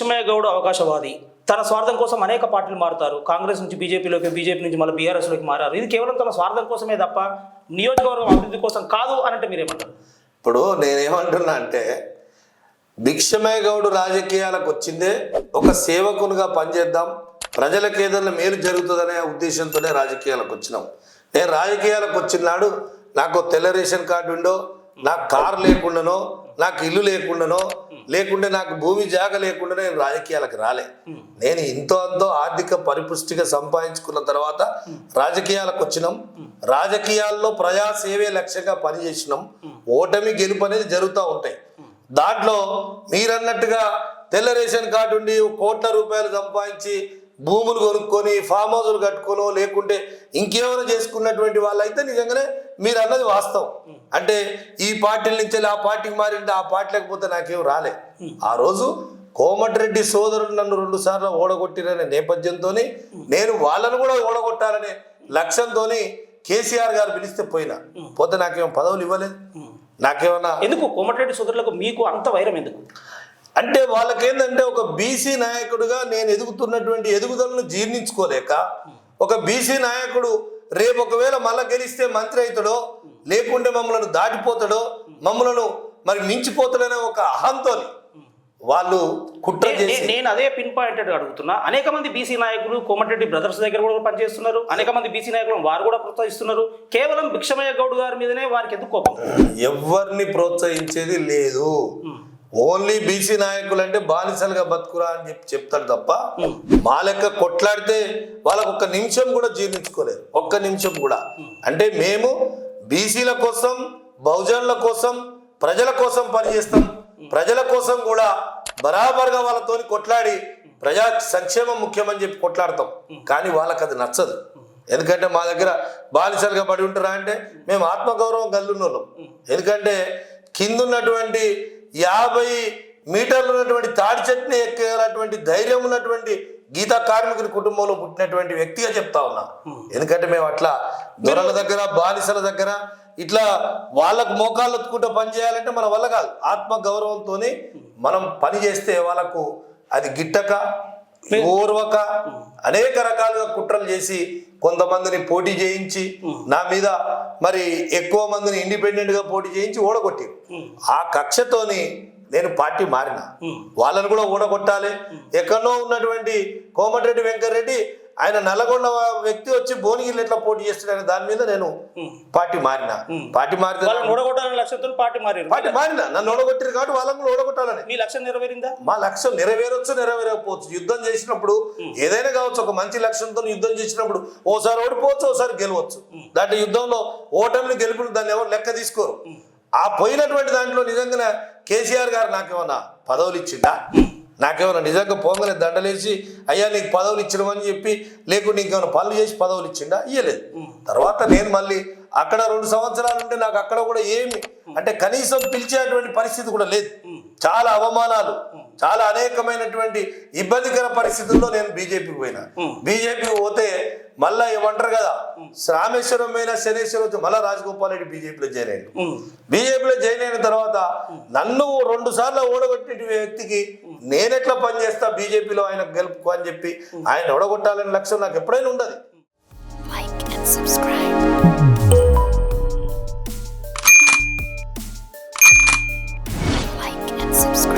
భిక్షమయ్య గౌడ్ అవకాశవాది, తన స్వార్థం కోసం అనేక పార్టీలు మారుతారు. కాంగ్రెస్ నుంచి బీజేపీలోకి, బీజేపీ నుంచి మళ్ళీ బీఆర్ఎస్లోకి మారారు. ఇది కేవలం తన స్వార్థం కోసమే తప్ప నియోజకవర్గం అభివృద్ధి కోసం కాదు అని అంటే మీరేమంటారు? ఇప్పుడు నేనేమంటున్నా అంటే, భిక్షమయ్య గౌడ్ రాజకీయాలకు వచ్చిందే ఒక సేవకునిగా పనిచేద్దాం, ప్రజలకు ఏదైనా మేలు జరుగుతుందనే ఉద్దేశంతోనే రాజకీయాలకు వచ్చినాం. నేను రాజకీయాలకు వచ్చినాడు నాకు తెల్ల రేషన్ కార్డు ఉండో, నాకు కారు లేకుండానో, నాకు ఇల్లు లేకుండానో, లేకుంటే నాకు భూమి జాగ లేకుండా నేను రాజకీయాలకు రాలే. నేను ఇంతో అంతో ఆర్థిక పరిపుష్టిగా సంపాదించుకున్న తర్వాత రాజకీయాలకు వచ్చినాం. రాజకీయాల్లో ప్రజాసేవే లక్ష్యంగా పనిచేసినాం. ఓటమి గెలుపు అనేది జరుగుతూ ఉంటాయి. దాంట్లో మీరన్నట్టుగా తెల్ల రేషన్ కార్డు ఉండి కోట్ల రూపాయలు సంపాదించి భూములు కొనుక్కొని ఫామ్ హౌజులు కట్టుకోనో లేకుంటే ఇంకేమైనా చేసుకున్నటువంటి వాళ్ళైతే నిజంగానే మీరు అన్నది వాస్తవం. అంటే ఈ పార్టీల నుంచి ఆ పార్టీకి మారింటే ఆ పార్టీ లేకపోతే నాకేం రాలే. ఆ రోజు కోమటిరెడ్డి సోదరుడు నన్ను 2 సార్లు ఓడగొట్టిరనే నేపథ్యంతో నేను వాళ్ళను కూడా ఓడగొట్టాలనే లక్ష్యంతో కేసీఆర్ గారు పిలిస్తే పోతే నాకేమో పదవులు ఇవ్వలేదు. నాకేమన్నా ఎందుకు కోమటిరెడ్డి సోదరులకు మీకు అంత వైరం ఎందుకు? అంటే వాళ్ళకేందంటే ఒక బీసీ నాయకుడిగా నేను ఎదుగుతున్నటువంటి ఎదుగుదలను జీర్ణించుకోలేక, ఒక బీసీ నాయకుడు రేపు ఒకవేళ మళ్ళా గెలిస్తే మంత్రి అవుతాడో లేకుంటే మమ్మల్ని దాటిపోతాడో మమ్మల్ని మరి మించిపోతాడనే ఒక అహంతో వాళ్ళు కుట్ర చేసి, నేను అదే పిన్ పాయింటెడ్ అడుగుతున్నా. అనేక మంది బీసీ నాయకులు కోమటిరెడ్డి బ్రదర్స్ దగ్గర కూడా పనిచేస్తున్నారు. అనేక మంది బీసీ నాయకులు వారు కూడా ప్రోత్సహిస్తున్నారు. కేవలం భిక్షమయ్య గౌడ్ గారి మీదనే వారికి ఎందుకు కోపం? ఎవరిని ప్రోత్సహించేది లేదు. ఓన్లీ బీసీ నాయకులు అంటే బానిసలుగా బతుకురా అని చెప్తాడు తప్ప మా లెక్క కొట్లాడితే వాళ్ళకు ఒక్క నిమిషం కూడా జీర్ణించుకోలేదు. ఒక్క నిమిషం కూడా. అంటే మేము బీసీల కోసం, బహుజనుల కోసం, ప్రజల కోసం పనిచేస్తాం. ప్రజల కోసం కూడా బరాబర్గా వాళ్ళతో కొట్లాడి ప్రజా సంక్షేమం ముఖ్యమని చెప్పి కొట్లాడతాం. కానీ వాళ్ళకి అది నచ్చదు. ఎందుకంటే మా దగ్గర బానిసలుగా పడి ఉంటారా అంటే మేము ఆత్మగౌరవం కలిగిన వాళ్ళం. ఎందుకంటే కింద ఉన్నటువంటి 50 మీటర్లు ఉన్నటువంటి తాడి చెట్టుని ఎక్కేటువంటి ధైర్యం ఉన్నటువంటి గీతా కార్మికుని కుటుంబంలో పుట్టినటువంటి వ్యక్తిగా చెప్తా ఉన్నా. ఎందుకంటే మేము అట్లా దొరల దగ్గర, బానిసల దగ్గర ఇట్లా వాళ్ళకు మోకాళ్ళు ఎత్తుకుంటూ పని చేయాలంటే మన వల్ల కాదు. ఆత్మ గౌరవంతో మనం పని చేస్తే వాళ్ళకు అది గిట్టక, ఓర్వక అనేక రకాలుగా కుట్రలు చేసి కొంతమందిని పోటీ చేయించి నా మీద మరి ఎక్కువ మందిని ఇండిపెండెంట్ గా పోటీ చేయించి ఓడగొట్టి ఆ కక్షతోని నేను పార్టీ మారిన. వాళ్ళని కూడా ఓడగొట్టాలి. ఎక్కడో ఉన్నటువంటి కోమటిరెడ్డి వెంకటరెడ్డి ఆయన నల్లగొండ వ్యక్తి వచ్చి భువనగిరిలో ఎట్లా పోటీ చేస్తున్నాడు దాని మీద నేను పార్టీ మారిన. పార్టీ మారిన నన్ను ఓడగొట్టారు కాబట్టి వాళ్ళని కూడా ఓడగొట్టాలని. మీ లక్ష్యం నెరవేరిందా? మా లక్ష్యం నెరవేరొచ్చు, నెరవేరకపోవచ్చు. యుద్ధం చేసినప్పుడు ఏదైనా కావచ్చు. ఒక మంచి లక్ష్యంతో యుద్ధం చేసినప్పుడు ఓసారి ఓడిపోవచ్చు, ఓసారి గెలవచ్చు. దాంట్లో యుద్ధంలో ఓటమిని గెలుపుని దాన్ని ఎవరు లెక్క తీసుకోరు. ఆ పోయినటువంటి దాంట్లో నిజంగానే కేసీఆర్ గారు నాకేమన్నా పదవులు ఇచ్చిందా? నాకేమైనా నిజంగా పోంగనే దండలేసి అయ్యా నీకు పదవులు ఇచ్చినామని చెప్పి లేకుంటే ఇంకేమైనా పనులు చేసి పదవులు ఇచ్చిండా? ఇయ్యలేదు. తర్వాత నేను మళ్ళీ అక్కడ 2 సంవత్సరాలు ఉంటే నాకు అక్కడ కూడా ఏమి అంటే కనీసం పిలిచేటువంటి పరిస్థితి కూడా లేదు. చాలా అవమానాలు, చాలా అనేకమైనటువంటి ఇబ్బందికర పరిస్థితుల్లో నేను బీజేపీకి పోయినా. బీజేపీకి పోతే మళ్ళా ఏమంటారు కదా, రామేశ్వరం అయినా శనేశ్వరం వచ్చి మళ్ళా రాజగోపాల్ రెడ్డి బీజేపీలో జాయిన్ అయ్యాడు. బీజేపీలో జాయిన్ అయిన తర్వాత నన్ను 2 సార్లు ఓడగొట్టిన వ్యక్తికి నేనెట్లా పనిచేస్తా బీజేపీలో ఆయన గెలుపు అని చెప్పి ఆయన ఓడగొట్టాలనే లక్ష్యం నాకు ఎప్పుడైనా ఉండదు. Like and subscribe. Like and subscribe.